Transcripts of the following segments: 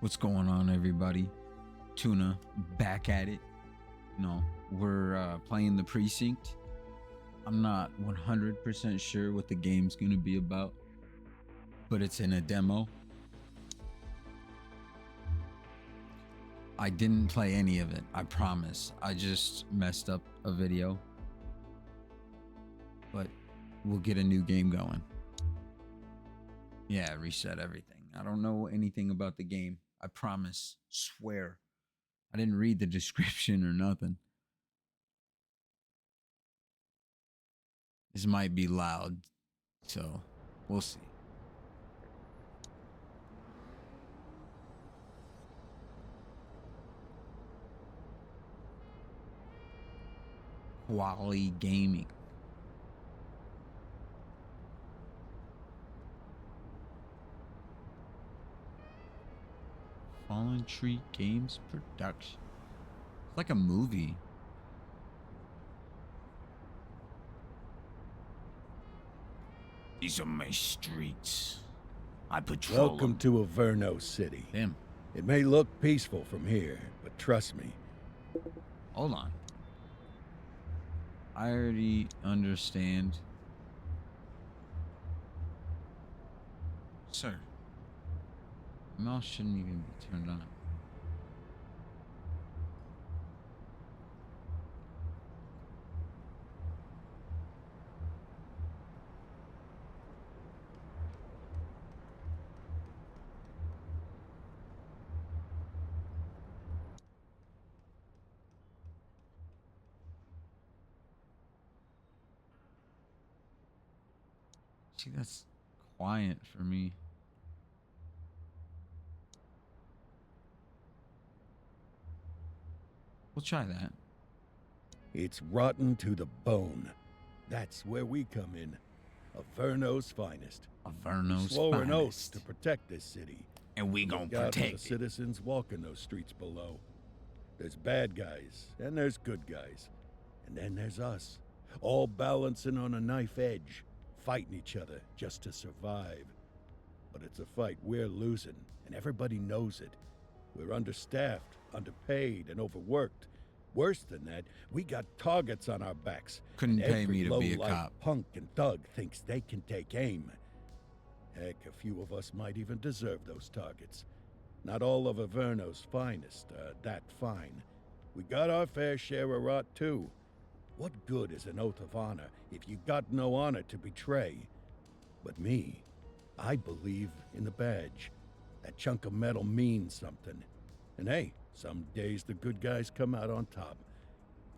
What's going on, everybody? Tuna back at it. We're playing the Precinct. I'm not 100% sure what the game's gonna be about, but it's in a demo. I didn't play any of it, I promise. I just messed up a video, but we'll get a new game going. Yeah, reset everything. I don't know anything about the game. I promise. Swear. I didn't read the description or nothing. This might be loud, so we'll see. Quality gaming. Fallen Tree Games production. It's like a movie. These are my streets. I patrol Welcome them. to Averno City. Damn. It may look peaceful from here, but trust me. Hold on. I already understand. Sir, mouse shouldn't even be turned on. See, that's quiet for me. We'll try that. It's rotten to the bone. That's where we come in. Averno's finest. Averno's We swore an oath finest. to protect this city. And we gonna Look out for the protect it. citizens walking those streets below. There's bad guys, and there's good guys. And then there's us, all balancing on a knife edge, fighting each other just to survive. But it's a fight we're losing, and everybody knows it. We're understaffed, underpaid, and overworked. Worse than that, we got targets on our backs. Couldn't and pay every me to be a low-life cop. punk and thug thinks they can take aim. Heck, a few of us might even deserve those targets. Not all of Averno's finest are that fine. We got our fair share of rot, too. What good is an oath of honor if you got no honor to betray? But me, I believe in the badge. That chunk of metal means something. And hey, some days the good guys come out on top.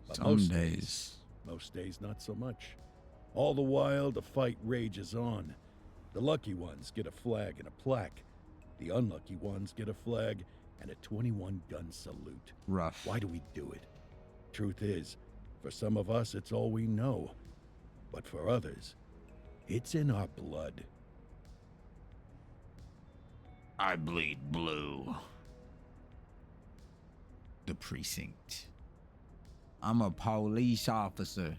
But Some days. most days not so much. All the while, the fight rages on. The lucky ones get a flag and a plaque. The unlucky ones get a flag and a 21-gun salute. Rough. Why do we do it? Truth is, for some of us, it's all we know. But for others, it's in our blood. I bleed blue. The Precinct. I'm a police officer.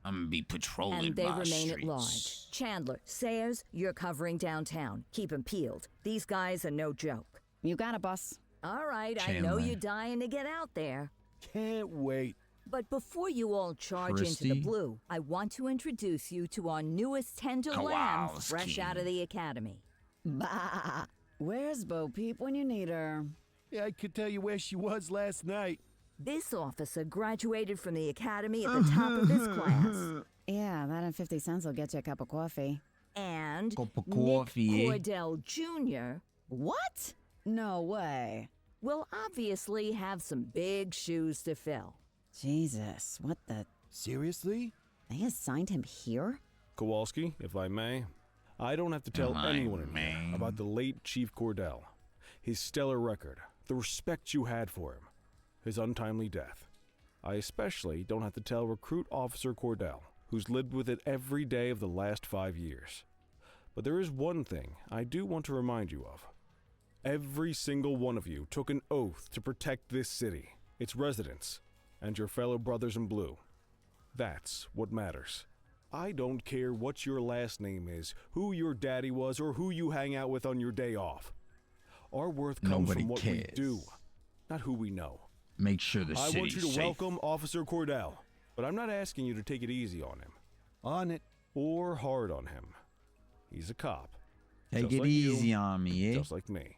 I'm gonna be patrolling And they my remain streets. at large. Chandler, Sayers, you're covering downtown. Keep 'em peeled. These guys are no joke. You got it, boss. All right, I know Chandler. you're dying to get out there. Can't wait. But before you all charge into Christy? the blue, I want to introduce you to our newest tender lamb fresh Kowalski. out of the academy. Bah! Where's Bo Peep when you need her? Yeah, I could tell you where she was last night. This officer graduated from the academy at the top of his class. Yeah, that and 50 cents will get you a cup of coffee. And Cup of Nick coffee. Cordell Jr. What? No way. will obviously have some big shoes to fill. Jesus, what the... Seriously? They assigned him here? Kowalski, if I may, I don't have to tell If I anyone in here may. about the late Chief Cordell, his stellar record, the respect you had for him, his untimely death. I especially don't have to tell Recruit Officer Cordell, who's lived with it every day of the last 5 years. But there is one thing I do want to remind you of. Every single one of you took an oath to protect this city, its residents, and your fellow brothers in blue. That's what matters. I don't care what your last name is, who your daddy was, or who you hang out with on your day off. Our worth comes Nobody from what we cares. do, not who we know. Make sure the I city's want you to safe. welcome Officer Cordell, but I'm not asking you to take it easy on him. On it. Or hard on him. He's a cop. Take just it like you, easy on me, eh? Just like me.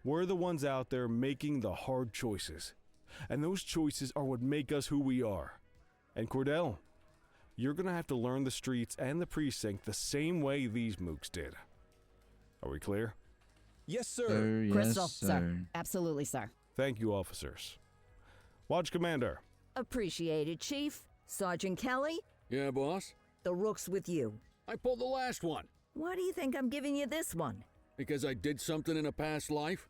We're the ones out there making the hard choices. And those choices are what make us who we are. And Cordell, you're gonna have to learn the streets and the precinct the same way these mooks did. Are we clear? Yes, sir. Sir, yes, Crystal, sir. Absolutely, sir. Thank you, officers. Watch Commander. Appreciated, Chief. Sergeant Kelly, Yeah, boss? the rook's with you. I pulled the last one. Why do you think I'm giving you this one? Because I did something in a past life?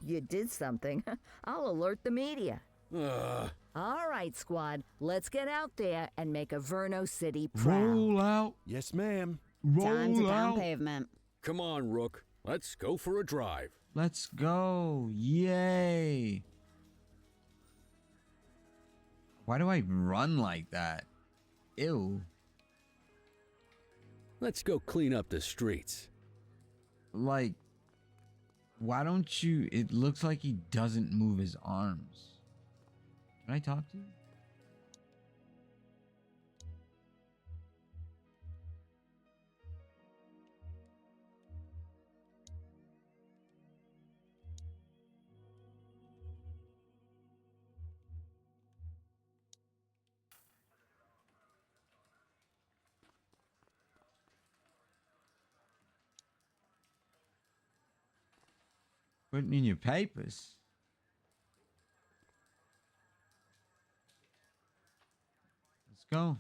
You did something. I'll alert the media. All right, squad. Let's get out there and make Averno City proud. Roll out. Yes, ma'am. Time to Roll pound out. pavement. Come on, Rook. Let's go for a drive. Let's go. Yay. Why do I run like that? Ew. Let's go clean up the streets. Like, why don't you? It looks like he doesn't move his arms. Can I talk to you? Putting in your papers. Let's go.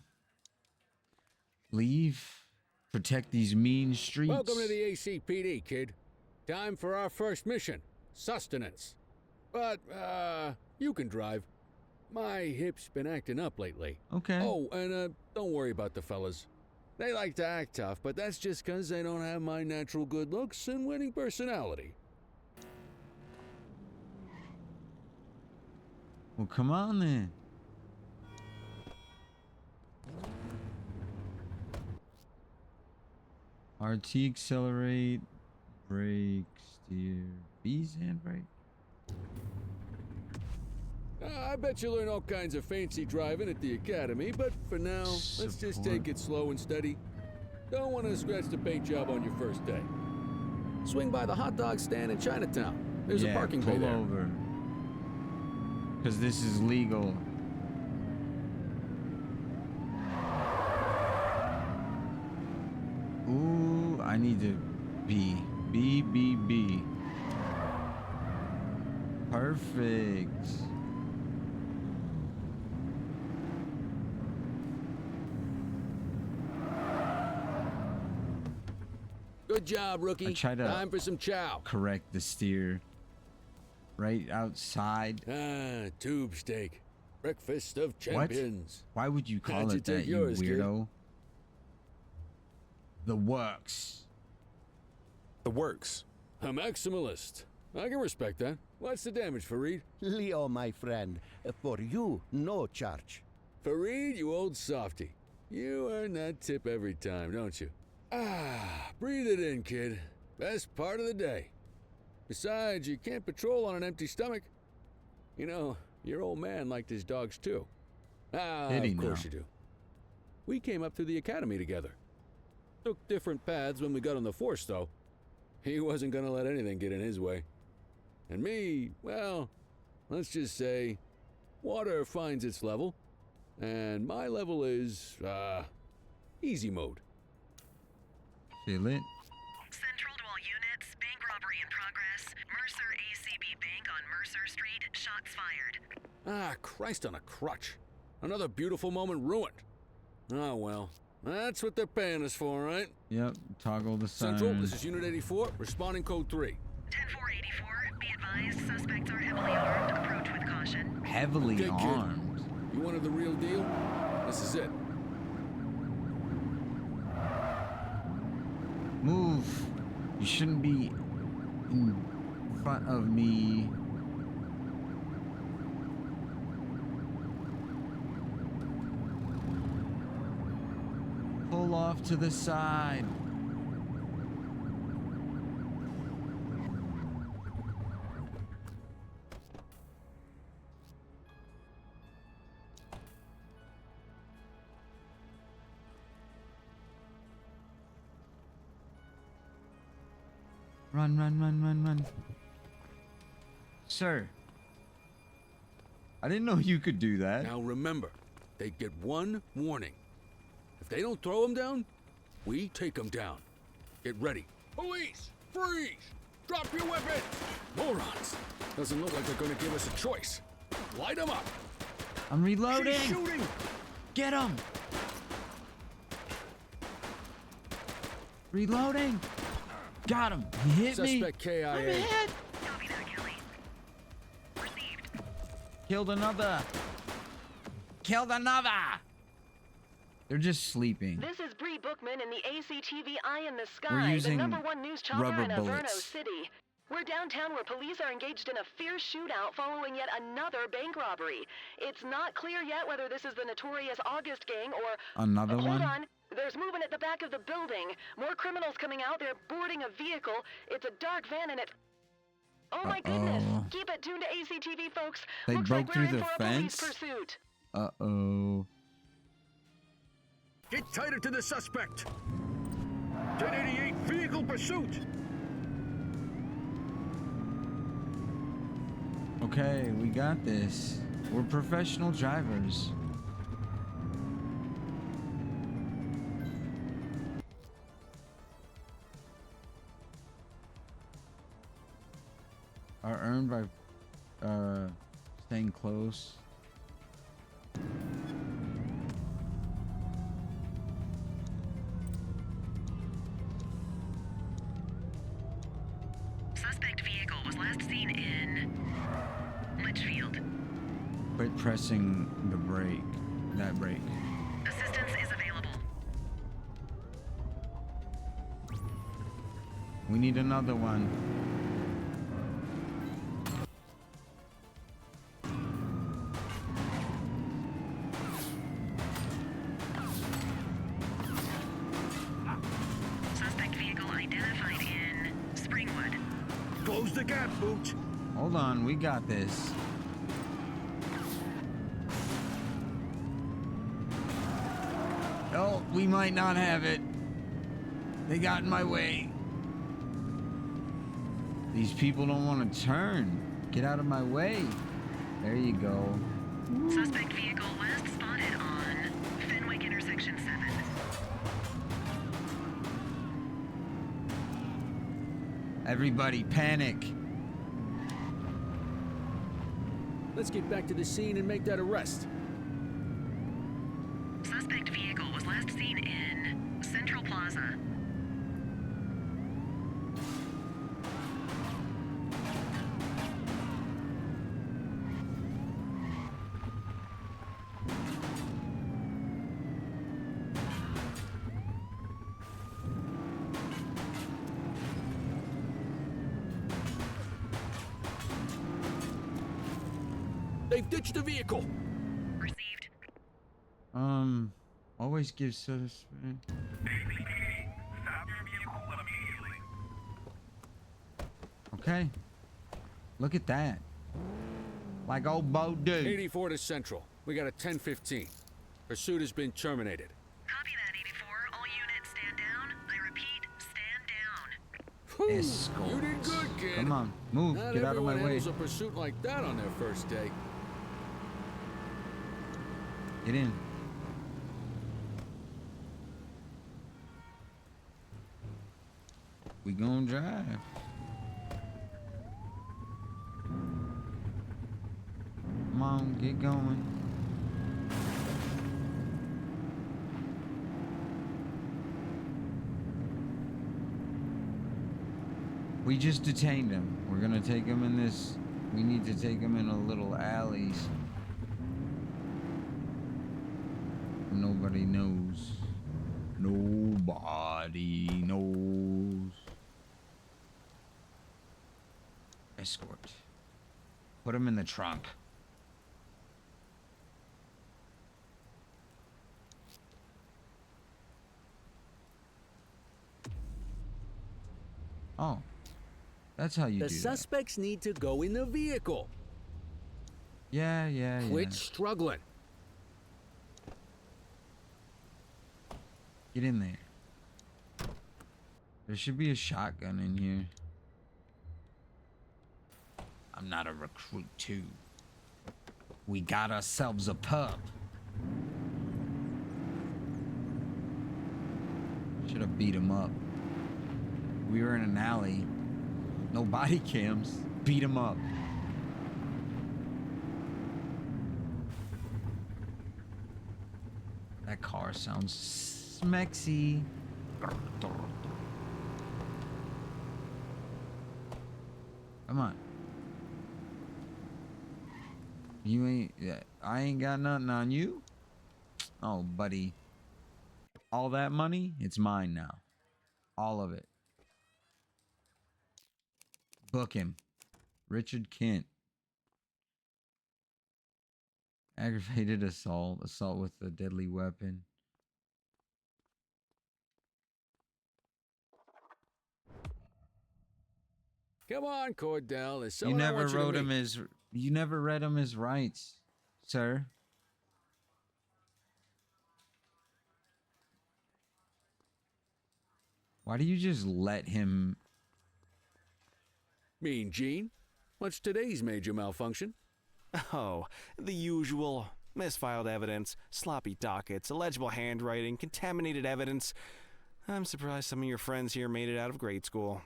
Leave. Protect these mean streets. Welcome to the ACPD, kid. Time for our first mission. Sustenance. But, you can drive. My hip's been acting up lately. Okay. Oh, and, don't worry about the fellas. They like to act tough, but that's just 'cause they don't have my natural good looks and winning personality. Well, come on then. RT accelerate, brake, steer, B's handbrake. I bet you learn all kinds of fancy driving at the academy, but for now, let's just take it slow and steady. Don't want to scratch the paint job on your first day. Swing by the hot dog stand in Chinatown. There's a parking bay pull there. over. Because this is legal. Ooh, I need to B. B, B, B. Perfect. Good job, rookie. I try to- Time for some chow. Correct the steer. Right outside. Ah, tube steak. Breakfast of champions. Why would you call How'd you it that, take you yours, kid? weirdo? The works. The works. A maximalist. I can respect that. What's the damage, Fareed? Leo, my friend. For you, no charge. Fareed, you old softy. You earn that tip every time, don't you? Ah, breathe it in, kid. Best part of the day. Besides, you can't patrol on an empty stomach. You know, your old man liked his dogs too. Ah, Did he of course now? you do. We came up through the academy together. Took different paths when we got on the force, though. He wasn't gonna let anything get in his way. And me, well, let's just say, water finds its level. And my level is, easy mode. Feel it? Central to all units, bank robbery in progress. Mercer ACB Bank on Mercer Street, shots fired. Ah, Christ on a crutch. Another beautiful moment ruined. Oh well, that's what they're paying us for, right? Yep. Toggle the sign. Central, this is Unit 84, responding code 3. 10-484, be advised, suspects are heavily armed. Approach with caution. Heavily Okay, kid. armed. You wanted the real deal? This is it. Move. You shouldn't be in front of me. Pull off to the side. Run, run, run, run, run. Sir. I didn't know you could do that. Now remember, they get one warning. If they don't throw them down, we take them down. Get ready. Police! Freeze! Drop your weapon! Morons! Doesn't look like they're gonna give us a choice. Light them up! I'm reloading. She's shooting! Get him. Reloading. Got him. He hit me. Suspect KIA. I'm hit. Copy that, Kelly. Received. Killed another. Killed another. They're just sleeping. This is Bree Bookman in the ACTV Eye in the We're Sky, using the #1 news chopper rubber in Averno bullets. City. We're downtown where police are engaged in a fierce shootout following yet another bank robbery. It's not clear yet whether this is the notorious August gang or... Another Hold one? on. There's movement at the back of the building. More criminals coming out. They're boarding a vehicle. It's a dark van and it... Oh my goodness. Keep it tuned to ACTV, folks. They Looks broke like through we're in the for a fence? police pursuit. Uh-oh. Get tighter to the suspect. 1088 vehicle pursuit. Okay, we got this. We're professional drivers. Are earned by staying close. Suspect vehicle was last seen in Litchfield. Quit pressing the brake. That brake. Assistance is available. We need another one. Suspect vehicle identified in Springwood. Close the gap, Booch. Hold on, we got this. Oh, we might not have it. They got in my way. These people don't want to turn. Get out of my way. There you go. Suspect vehicle last spotted on Fenwick intersection 7. Everybody panic. Let's get back to the scene and make that arrest. Suspect vehicle was last seen in Central Plaza. They've ditched the vehicle. Received. Always give suspect. Okay. Look at that. Like old Bo dude. 84 to Central. We got a 10:15. Pursuit has been terminated. Copy that, 84. All units stand down. I repeat, stand down. Whew, Escort. you did good, kid. Come on, move. Not Get out of my everyone way. handles a pursuit like that on their first day. Get in. We gonna drive. Come on, get going. We just detained him. We're gonna take him in this. We need to take him in a little alleys. Nobody knows. Nobody knows. Escort. Put him in the trunk. Oh. That's how you The do suspects need to go in the vehicle. that. Yeah. Quit struggling. Get in there. There should be a shotgun in here. not a recruit too. We got ourselves a pup. Should have beat him up. We were in an alley. No body cams. Beat him up. That car sounds smexy. Come on. You ain't... I ain't got nothing on you? Oh, buddy. All that money, it's mine now. All of it. Book him. Richard Kent. Aggravated assault. Assault with a deadly weapon. Come on, Cordell. There's You someone I never want you to wrote him meet. his... You never read him his rights, sir. Why do you just let him... Mean Gene? What's today's major malfunction? Oh, the usual. Misfiled evidence, sloppy dockets, illegible handwriting, contaminated evidence. I'm surprised some of your friends here made it out of grade school.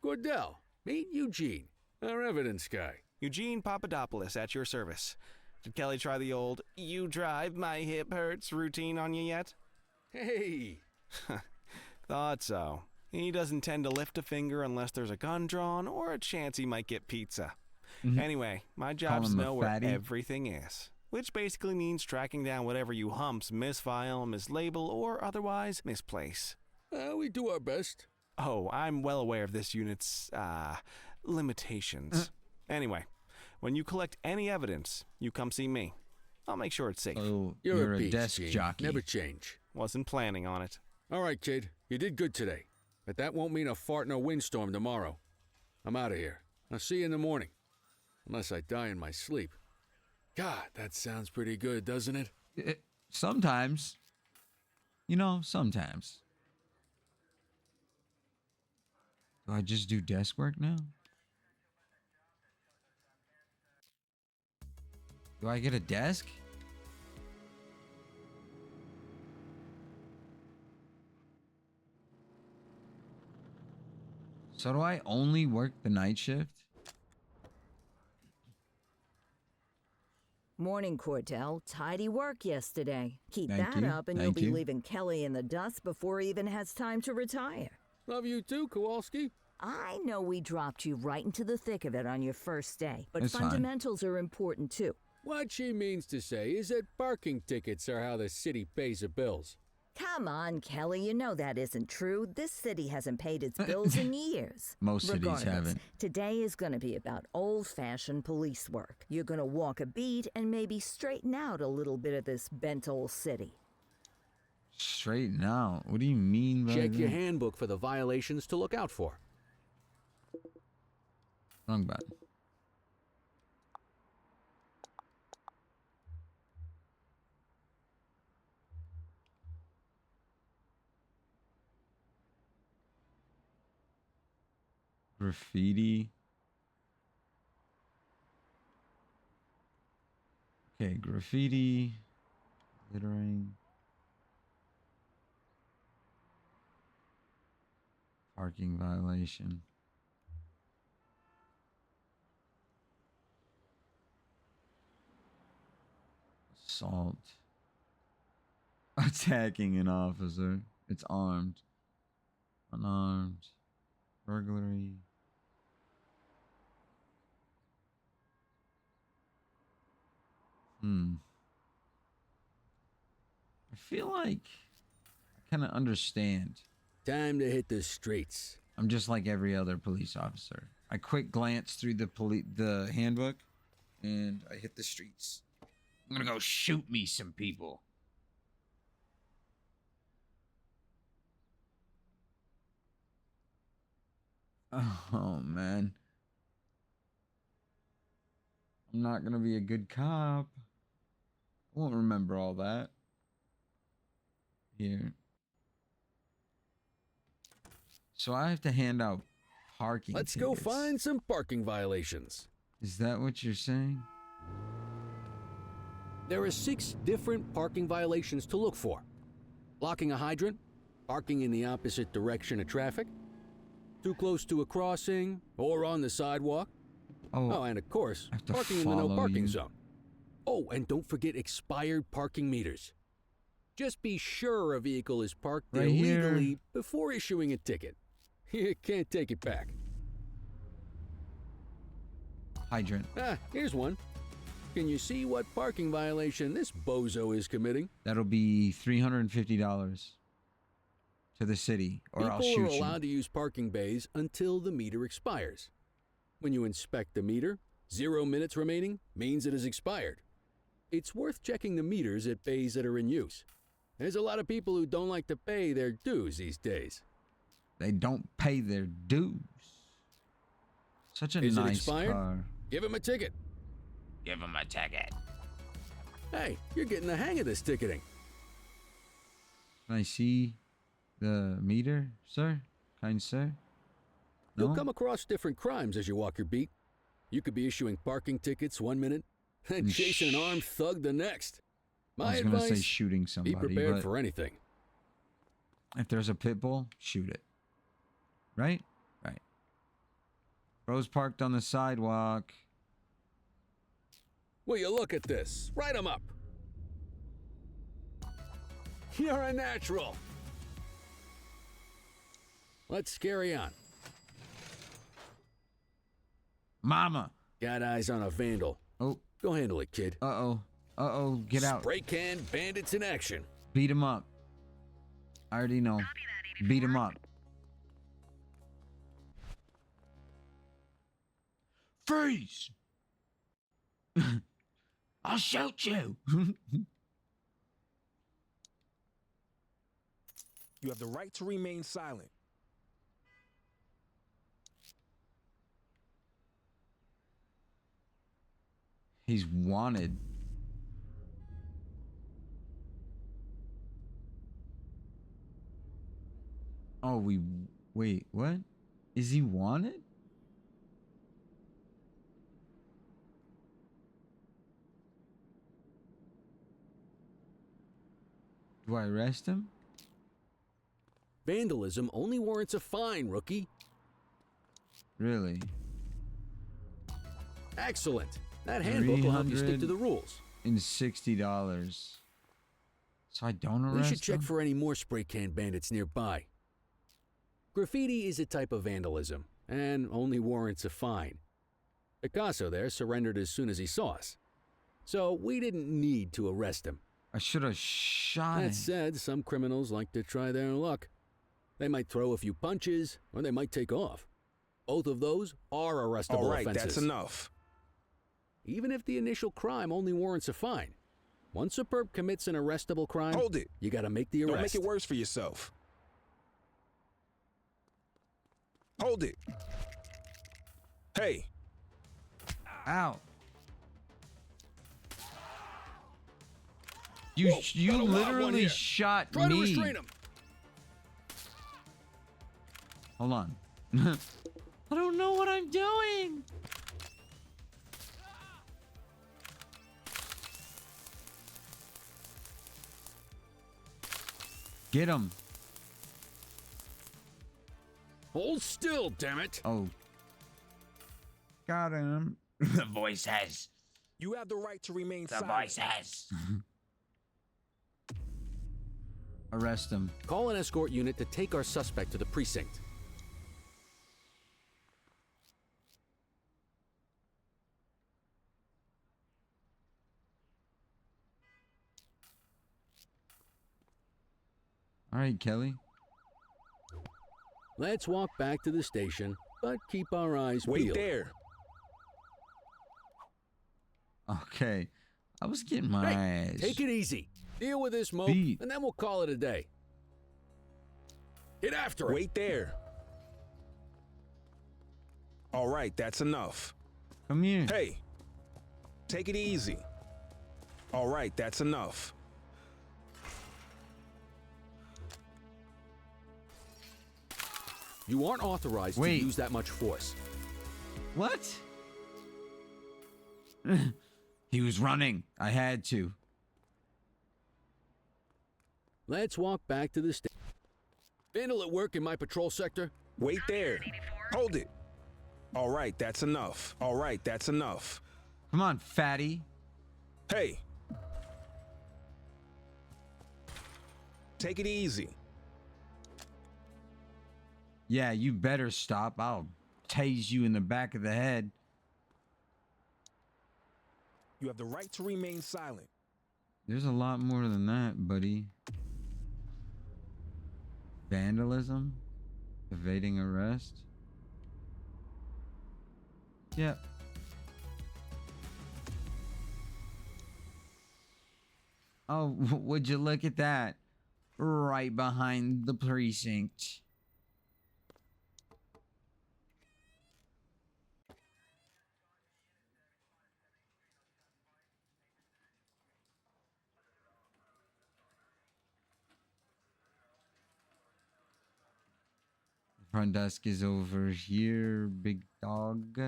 Cordell, meet Eugene, our evidence guy. Eugene Papadopoulos at your service. Did Kelly try the old, "you drive, my hip hurts" routine on you yet? Hey! Thought so. He doesn't tend to lift a finger unless there's a gun drawn or a chance he might get pizza. Anyway, my job's to him a know where fatty? everything is, which basically means tracking down whatever you humps misfile, mislabel, or otherwise misplace. We do our best. Oh, I'm well aware of this unit's, limitations. Anyway, when you collect any evidence, you come see me. I'll make sure it's safe. Oh, You're a beast, desk Gene. jockey. Never change. Wasn't planning on it. All right, kid. You did good today. But that won't mean a fart in a windstorm tomorrow. I'm out of here. I'll see you in the morning. Unless I die in my sleep. God, that sounds pretty good, doesn't it? Sometimes. You know, sometimes. Do I just do desk work now? Do I get a desk? So do I only work the night shift? Morning, Cordell. Tidy work yesterday. Keep Thank that you, up and you'll thank be you. leaving Kelly in the dust before he even has time to retire. Love you too, Kowalski. I know we dropped you right into the thick of it on your first day, but It's fine. fundamentals are important too. What she means to say is that parking tickets are how the city pays the bills. Come on, Kelly, you know that isn't true. This city hasn't paid its bills in years. Most cities Regardless, haven't. Today is going to be about old-fashioned police work. You're going to walk a beat and maybe straighten out a little bit of this bent old city. Straighten out? What do you mean by Check that? your handbook for the violations to look out for. Wrong button. Graffiti. Okay, graffiti, littering, parking violation. Assault. Attacking an officer. It's armed. Unarmed. Burglary. I feel like I kind of understand. Time to hit the streets. I'm just like every other police officer. I quick glance through the handbook and I hit the streets. I'm gonna go shoot me some people. Oh man. I'm not gonna be a good cop. I won't remember all that. Here. So I have to hand out parking Let's go tickets. find some parking violations. Is that what you're saying? There are 6 different parking violations to look for. Blocking a hydrant, parking in the opposite direction of traffic, too close to a crossing, or on the sidewalk. Oh, and of course, I have to parking in the no follow parking you. zone. Oh, and don't forget expired parking meters. Just be sure a vehicle is parked there Right here. legally before issuing a ticket. You can't take it back. Hydrant. Here's one. Can you see what parking violation this bozo is committing? That'll be $350 to the city, or I'll People are shoot you. allowed to use parking bays until the meter expires. When you inspect the meter, 0 minutes remaining means it has expired. It's worth checking the meters at bays that are in use. There's a lot of people who don't like to pay their dues these days. They don't pay their dues. Such a Is it nice expired? car. Give him a ticket. Give him a ticket. Hey, you're getting the hang of this ticketing. Can I see the meter, sir? Kind sir? No? You'll come across different crimes as you walk your beat. You could be issuing parking tickets 1 minute and And chasing an armed thug the next. I My was gonna say advice, shooting somebody, be prepared but for anything. if there's a pit bull, shoot it. Right? Right. Bro's parked on the sidewalk. Will you look at this? Write 'em up. You're a natural. Let's carry on. Mama! Got eyes on a vandal. Oh, Go handle it, kid. uh-oh. Uh-oh, get out. Spray can bandits in action. Beat him up. I already know. Copy that, 84. Beat him up. Freeze! I'll shoot you! You have the right to remain silent. He's wanted. Oh, wait, what? Is he wanted? Do I arrest him? Vandalism only warrants a fine, rookie. Really? Excellent. That handbook will help you stick to the rules. And $60. So I don't arrest We should check him? for any more spray can bandits nearby. Graffiti is a type of vandalism and only warrants a fine. Picasso there surrendered as soon as he saw us. So we didn't need to arrest him. I should have shot him. That said, some criminals like to try their luck. They might throw a few punches, or they might take off. Both of those are arrestable All right, offenses. that's enough. Even if the initial crime only warrants a fine, once a perp commits an arrestable crime, Hold it. you gotta make the arrest. Don't make it worse for yourself. Hold it. Hey, Ow. You Whoa, got a wild one literally here. shot Try to me. restrain him. Hold on. I don't know what I'm doing. Get him. Hold still, damn it. Oh. Got him. The voice has. you have the right to remain The silent. voice has. Arrest him. Call an escort unit to take our suspect to the precinct. All right, Kelly. Let's walk back to the station, but keep our eyes Wait peeled. there. Okay. I was getting my Hey, ass. take it easy. Deal with this mope, Beat. and then we'll call it a day. Get after it. Wait there. All right, that's enough. Come here. Hey, take it easy. All right, that's enough. You aren't authorized Wait. to use that much force. What? He was running. I had to. Let's walk back to the station. Vandal at work in my patrol sector? Wait there. Hold it. All right, that's enough. All right, that's enough. Come on, fatty. Hey. Take it easy. Yeah, you better stop. I'll tase you in the back of the head. You have the right to remain silent. There's a lot more than that, buddy. Vandalism? Evading arrest? Yep. Oh, would you look at that? Right behind the precinct. Front desk is over here, big dog.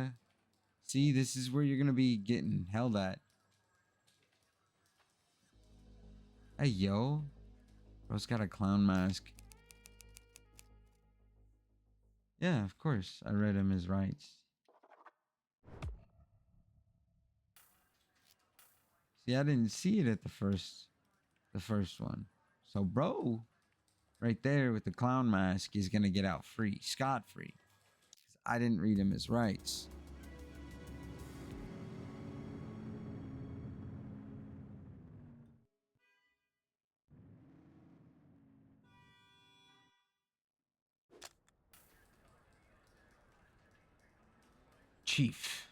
See, this is where you're gonna be getting held at. Hey, yo. Bro's got a clown mask. Yeah, of course. I read him his rights. See, I didn't see it at the first one. So, bro, right there with the clown mask is gonna get out free, scot-free. I didn't read him his rights. Chief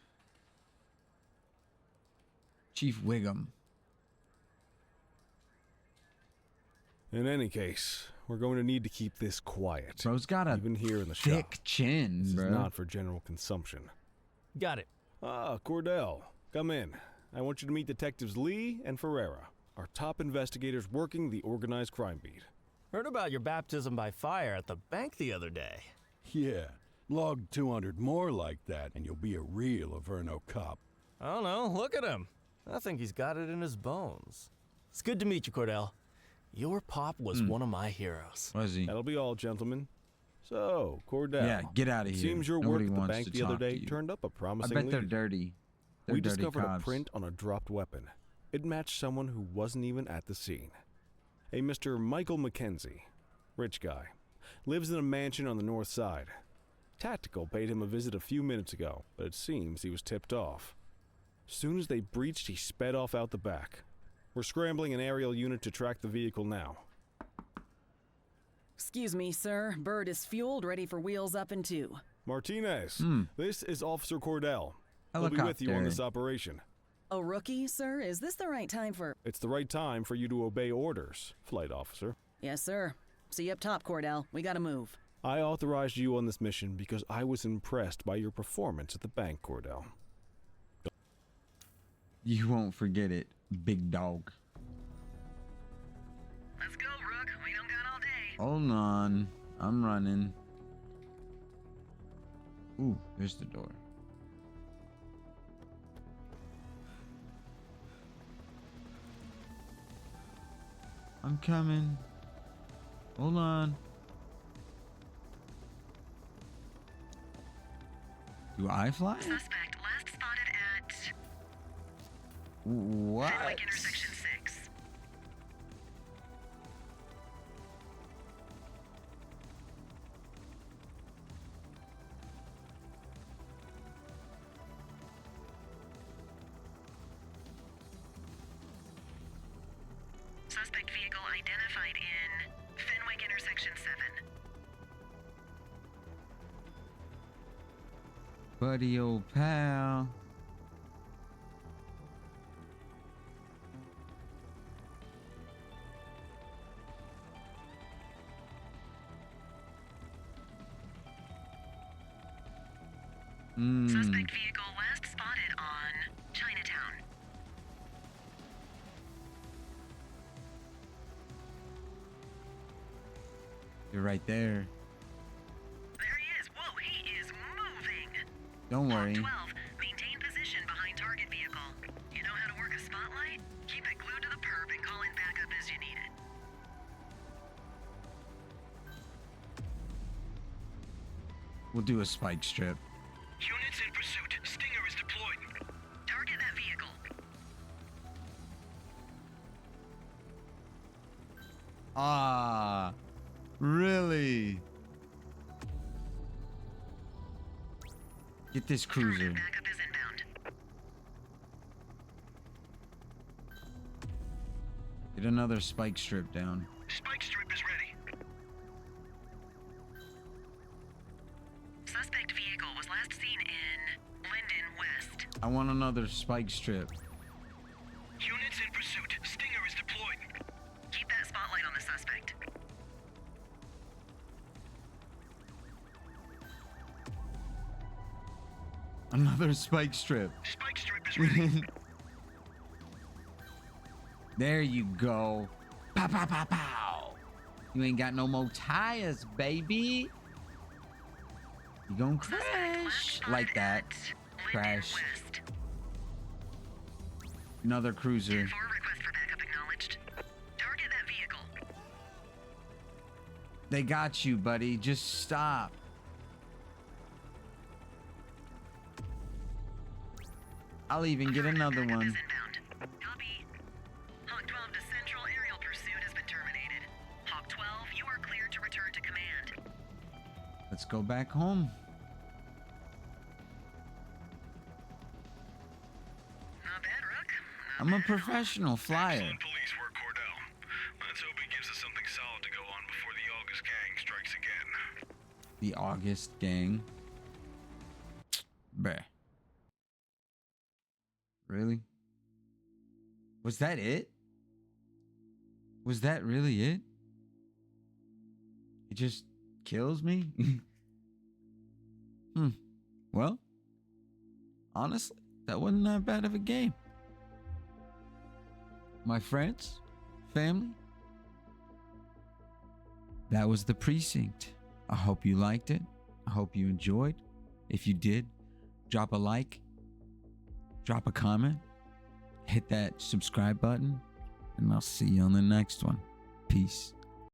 Wiggum. In any case, we're going to need to keep this quiet. Bro's got a even here in the thick shop. chin, This bro. is not for general consumption. Got it. Ah, Cordell, come in. I want you to meet Detectives Lee and Ferreira, our top investigators working the organized crime beat. Heard about your baptism by fire at the bank the other day. Yeah, log 200 more like that, and you'll be a real Averno cop. I don't know, look at him. I think he's got it in his bones. It's good to meet you, Cordell. Your pop was one of my heroes. Was he? That'll be all, gentlemen. So, Cordell. Yeah, get out of it here. seems your Nobody work at the wants bank to the other talk to day you. turned up a I promising bet they're lead. dirty. They're We dirty discovered cops. a print on a dropped weapon. It matched someone who wasn't even at the scene. A Mr. Michael McKenzie. Rich guy. Lives in a mansion on the north side. Tactical paid him a visit a few minutes ago, but it seems he was tipped off. Soon as they breached, he sped off out the back. We're scrambling an aerial unit to track the vehicle now. Excuse me, sir. Bird is fueled, ready for wheels up in 2. Martinez, this is Officer Cordell. He'll be with you on Helicopter. this operation. A rookie, sir? Is this the right time for... It's the right time for you to obey orders, flight officer. Yes, sir. See you up top, Cordell. We gotta move. I authorized you on this mission because I was impressed by your performance at the bank, Cordell. You won't forget it, big dog. Let's go, Rook. We don't got all day. Hold on. I'm running. Ooh, there's the door. I'm coming. Hold on. Do I fly? Suspect last spotted at What? Fenwick intersection 6. Suspect vehicle identified in Fenwick intersection 7. Buddy, old pal. Suspect vehicle last spotted on Chinatown. You're right there. There he is. Whoa, he is moving. Don't worry. 12. Maintain position behind target vehicle. We'll do a spike strip. Units in pursuit. Stinger is deployed. Target that vehicle. Ah, really? Get this cruiser. Backup is inbound. Get another spike strip down. Spike strip is ready. Suspect vehicle was last seen in Linden West. I want another spike strip. Units in pursuit. Stinger is deployed. Keep that spotlight on the suspect. Another spike strip. Spike strip is ready. There you go. Pow, pow, pow, pow. You ain't got no more tires, baby. You gonna crash like that. Crash. West. Another cruiser. 4 request for backup acknowledged. Target that vehicle. They got you, buddy. Just stop. I'll even get another Backup one. is inbound. Copy. Hawk 12 to Central aerial pursuit has been terminated. Hawk 12, you are cleared to return to command. Let's go back home. Not bad, Rook. Not I'm a bad at all. professional flyer. Excellent police work, Cordell. Let's hope it gives us something solid to go on before the August gang strikes again. The August gang. Bruh. Really? Was that it? Was that really it? It just kills me? Well, honestly, that wasn't that bad of a game. My friends, family, that was the Precinct. I hope you liked it. I hope you enjoyed. If you did, drop a like, drop a comment, hit that subscribe button, and I'll see you on the next one. Peace.